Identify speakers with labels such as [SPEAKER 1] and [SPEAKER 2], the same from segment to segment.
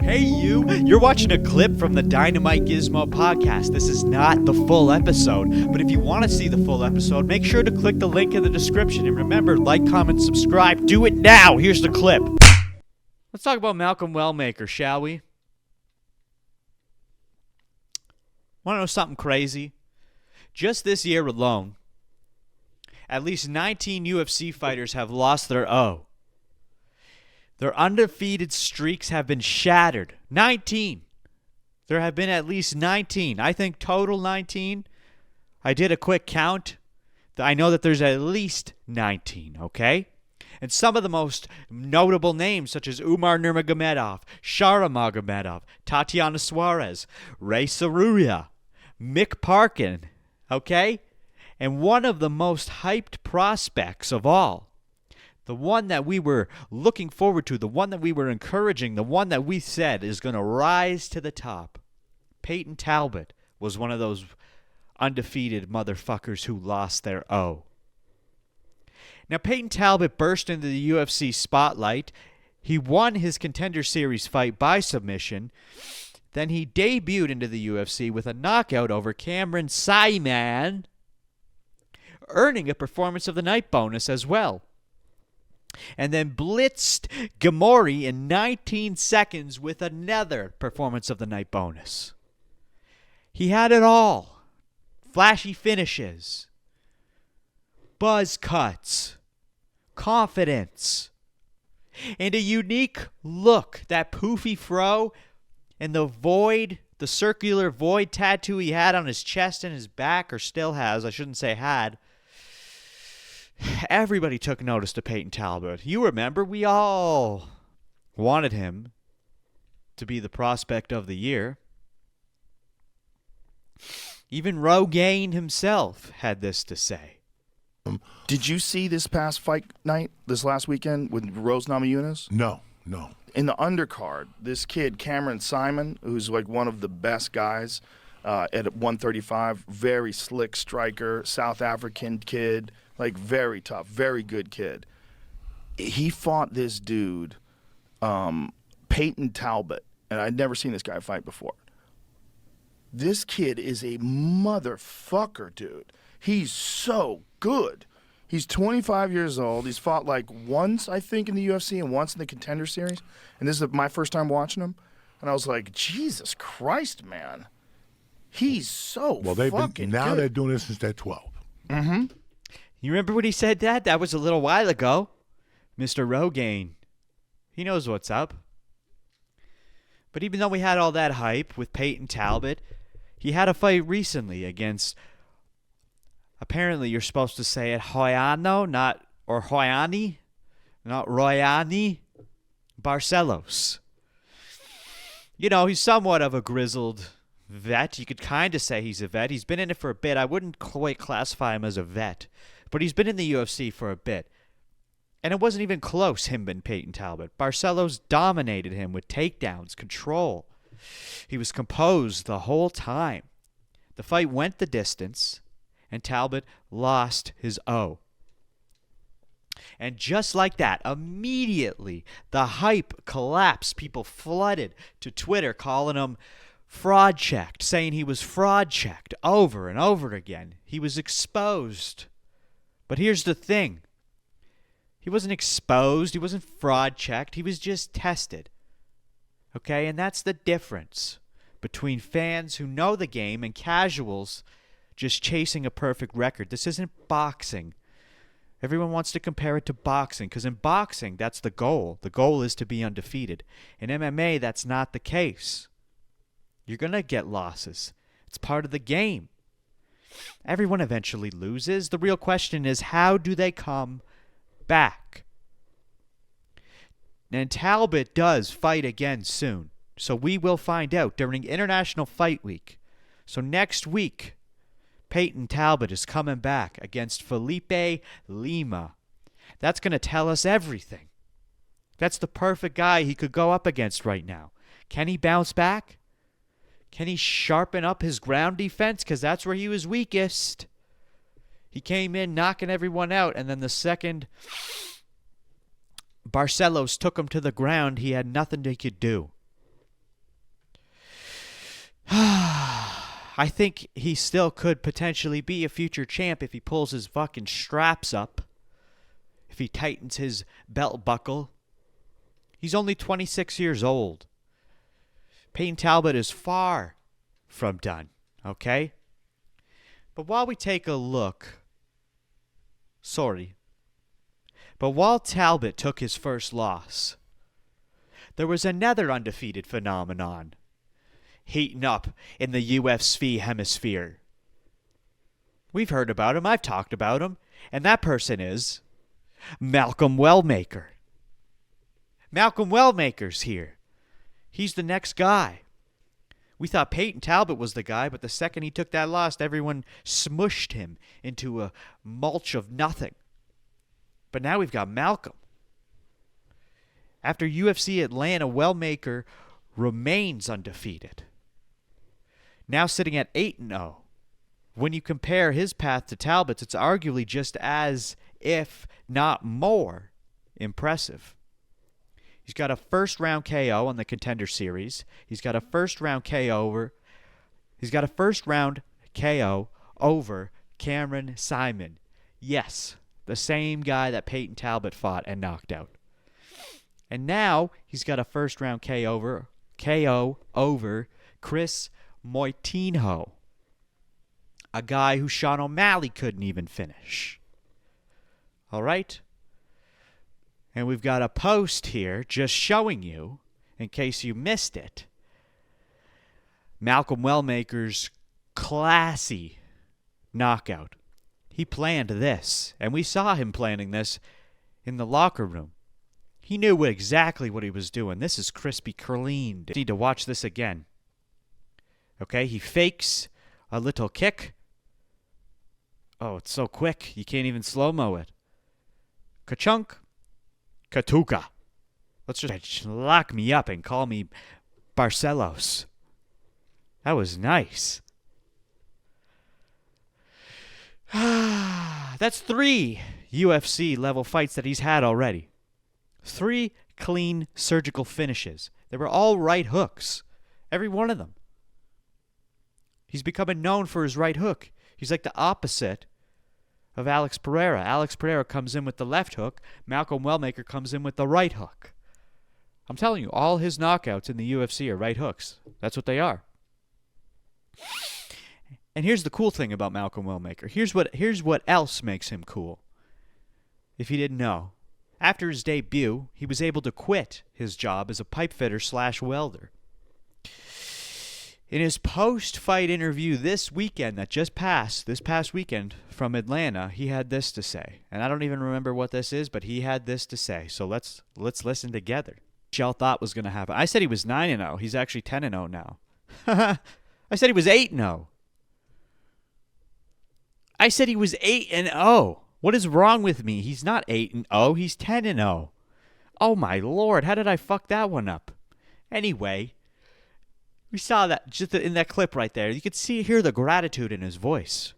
[SPEAKER 1] Hey you're watching a clip from the DynamiteGizmo Podcast. This is not the full episode, but if you want to see the full episode, make sure to click the link in the description. And remember, like, comment, subscribe. Do it now. Here's the clip. Let's talk about Malcolm Wellmaker, shall we? Want to know something crazy? Just this year alone, at least 19 UFC fighters have lost their O. Their undefeated streaks have been shattered. 19. There have been at least 19. I think total 19. I did a quick count. I know that there's at least 19, okay? And some of the most notable names, such as Umar Nurmagomedov, Shara Magomedov, Tatiana Suarez, Ray Saruya, Mick Parkin, okay? And one of the most hyped prospects of all, the one that we were looking forward to, the one that we were encouraging, the one that we said is going to rise to the top, Peyton Talbot was one of those undefeated motherfuckers who lost their O. Now, Peyton Talbot burst into the UFC spotlight. He won his Contender Series fight by submission. Then he debuted into the UFC with a knockout over Cameron Saaiman, earning a Performance of the Night bonus as well. And then blitzed Gamori in 19 seconds with another Performance of the Night bonus. He had it all. Flashy finishes, buzz cuts, confidence, and a unique look. That poofy fro and the void, the circular void tattoo he had on his chest and his back, or still has, I shouldn't say had. Everybody took notice to Peyton Talbot. You remember, we all wanted him to be the prospect of the year. Even Rogaine himself had this to say.
[SPEAKER 2] Did you see this past fight night, this last weekend, with Rose Namajunas?
[SPEAKER 3] No.
[SPEAKER 2] In the undercard, this kid, Cameron Saaiman, who's like one of the best guys at 135, very slick striker, South African kid, like very tough, very good kid. He fought this dude, Peyton Talbot, and I'd never seen this guy fight before. This kid is a motherfucker, dude. He's so good. He's 25 years old. He's fought like once, I think, in the UFC and once in the Contender Series. And this is my first time watching him. And I was like, Jesus Christ, man. He's so fucking
[SPEAKER 3] now
[SPEAKER 2] good.
[SPEAKER 3] They're doing this since they're 12.
[SPEAKER 2] Mm-hmm.
[SPEAKER 1] You remember when he said that? That was a little while ago. Mr. Rogaine. He knows what's up. But even though we had all that hype with Peyton Talbot, he had a fight recently against, apparently you're supposed to say it, Hoyani, not Royani Barcelos. You know, he's somewhat of a grizzled vet. You could kind of say he's a vet. He's been in it for a bit. I wouldn't quite classify him as a vet, but he's been in the UFC for a bit. And it wasn't even close, him and Peyton Talbot. Barcelos dominated him with takedowns, control. He was composed the whole time. The fight went the distance, and Talbot lost his O. And just like that, immediately, the hype collapsed. People flooded to Twitter calling him fraud-checked, saying he was fraud-checked over and over again. He was exposed. But here's the thing. He wasn't exposed. He wasn't fraud-checked. He was just tested. Okay? And that's the difference between fans who know the game and casuals just chasing a perfect record. This isn't boxing. Everyone wants to compare it to boxing because in boxing, that's the goal. The goal is to be undefeated. In MMA, that's not the case. You're going to get losses. It's part of the game. Everyone eventually loses. The real question is, how do they come back? And Talbot does fight again soon. So we will find out during International Fight Week. So next week, Peyton Talbot is coming back against Felipe Lima. That's going to tell us everything. That's the perfect guy he could go up against right now. Can he bounce back? Can he sharpen up his ground defense? Because that's where he was weakest. He came in knocking everyone out, and then the second Barcelos took him to the ground, he had nothing he could do. I think he still could potentially be a future champ if he pulls his fucking straps up. If he tightens his belt buckle. He's only 26 years old. Peyton Talbot is far from done, okay? But while we take a look, while Talbot took his first loss, there was another undefeated phenomenon heating up in the UFC hemisphere. We've heard about him, I've talked about him, and that person is Malcolm Wellmaker. Malcolm Wellmaker's here. He's the next guy. We thought Peyton Talbot was the guy, but the second he took that loss, everyone smushed him into a mulch of nothing. But now we've got Malcolm. After UFC Atlanta, Wellmaker remains undefeated. Now sitting at 8-0. When you compare his path to Talbot's, it's arguably just as, if not more, impressive. He's got a first-round KO on the Contender Series. He's got a first-round KO over Cameron Simon. Yes, the same guy that Peyton Talbot fought and knocked out. And now he's got a first-round KO over Chris Moitinho, a guy who Sean O'Malley couldn't even finish. All right? And we've got a post here just showing you, in case you missed it, Malcolm Wellmaker's classy knockout. He planned this, and we saw him planning this in the locker room. He knew exactly what he was doing. This is crispy clean. You need to watch this again. Okay, he fakes a little kick. Oh, it's so quick, you can't even slow-mo it. Ka-chunk. Katuka. Let's just lock me up and call me Barcelos. That was nice. That's 3 UFC level fights that he's had already. 3 clean surgical finishes. They were all right hooks. Every one of them. He's becoming known for his right hook. He's like the opposite of Alex Pereira. Alex Pereira comes in with the left hook. Malcolm Wellmaker comes in with the right hook. I'm telling you, all his knockouts in the UFC are right hooks. That's what they are. And here's the cool thing about Malcolm Wellmaker. Here's what else makes him cool. If you didn't know. After his debut, he was able to quit his job as a pipefitter / welder. In his post-fight interview this weekend that just passed, this past weekend from Atlanta, he had this to say. And I don't even remember what this is, but he had this to say. So let's listen together. Y'all thought was going to happen. I said he was 9-0. He's actually 10-0 now. I said he was 8-0. I said he was 8-0. What is wrong with me? He's not 8-0. He's 10-0. Oh my Lord, how did I fuck that one up? Anyway, we saw that just in that clip right there. You could hear the gratitude in his voice.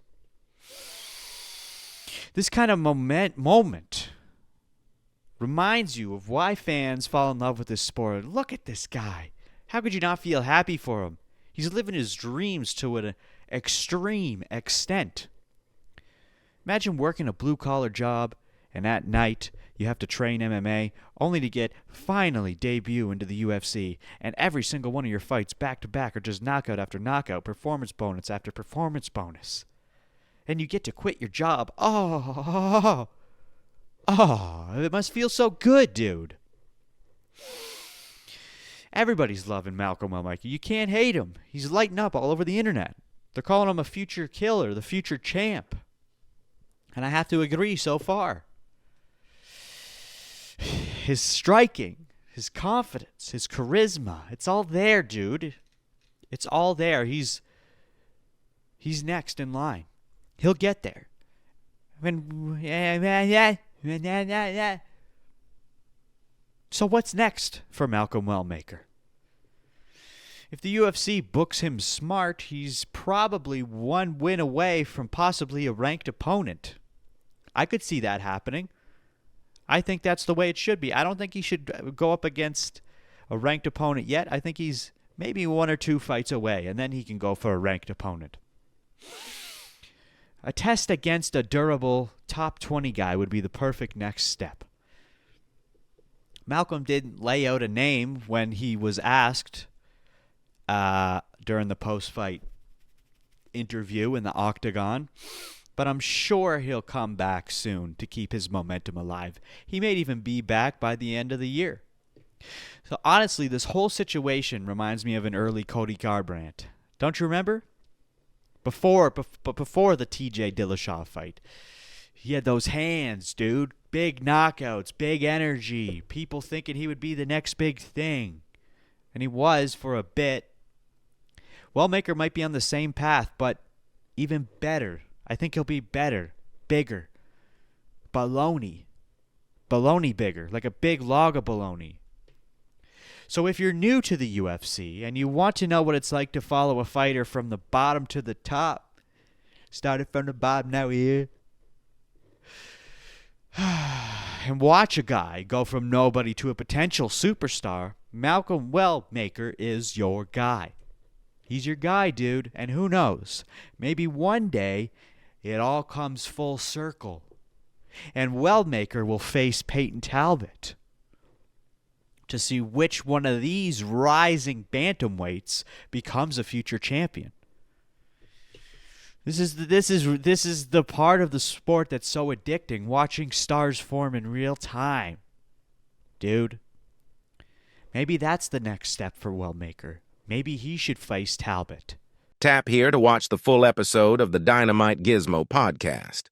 [SPEAKER 1] This kind of moment reminds you of why fans fall in love with this sport. Look at this guy. How could you not feel happy for him? He's living his dreams to an extreme extent. Imagine working a blue-collar job, and at night you have to train MMA, only to finally debut into the UFC, and every single one of your fights back-to-back are just knockout after knockout, performance bonus after performance bonus. And you get to quit your job. Oh, it must feel so good, dude. Everybody's loving Malcolm Wellmaker. You can't hate him. He's lighting up all over the internet. They're calling him a future killer, the future champ. And I have to agree so far. His striking, his confidence, his charisma, it's all there, dude. It's all there. He's next in line. He'll get there. So what's next for Malcolm Wellmaker? If the UFC books him smart, he's probably one win away from possibly a ranked opponent. I could see that happening. I think that's the way it should be. I don't think he should go up against a ranked opponent yet. I think he's maybe 1 or 2 fights away, and then he can go for a ranked opponent. A test against a durable top 20 guy would be the perfect next step. Malcolm didn't lay out a name when he was asked during the post-fight interview in the octagon, but I'm sure he'll come back soon to keep his momentum alive. He may even be back by the end of the year. So honestly, this whole situation reminds me of an early Cody Garbrandt. Don't you remember? Before the TJ Dillashaw fight. He had those hands, dude. Big knockouts, big energy. People thinking he would be the next big thing. And he was for a bit. Wellmaker might be on the same path, but even better. I think he'll be better, bigger. Baloney. Baloney bigger, like a big log of baloney. So if you're new to the UFC and you want to know what it's like to follow a fighter from the bottom to the top, started from the bottom, now here, and watch a guy go from nobody to a potential superstar, Malcolm Wellmaker is your guy. He's your guy, dude, and who knows, maybe one day it all comes full circle, and Wellmaker will face Peyton Talbot to see which one of these rising bantamweights becomes a future champion. This is the part of the sport that's so addicting, watching stars form in real time. Dude, maybe that's the next step for Wellmaker. Maybe he should face Talbot.
[SPEAKER 3] Tap here to watch the full episode of the Dynamite Gizmo podcast.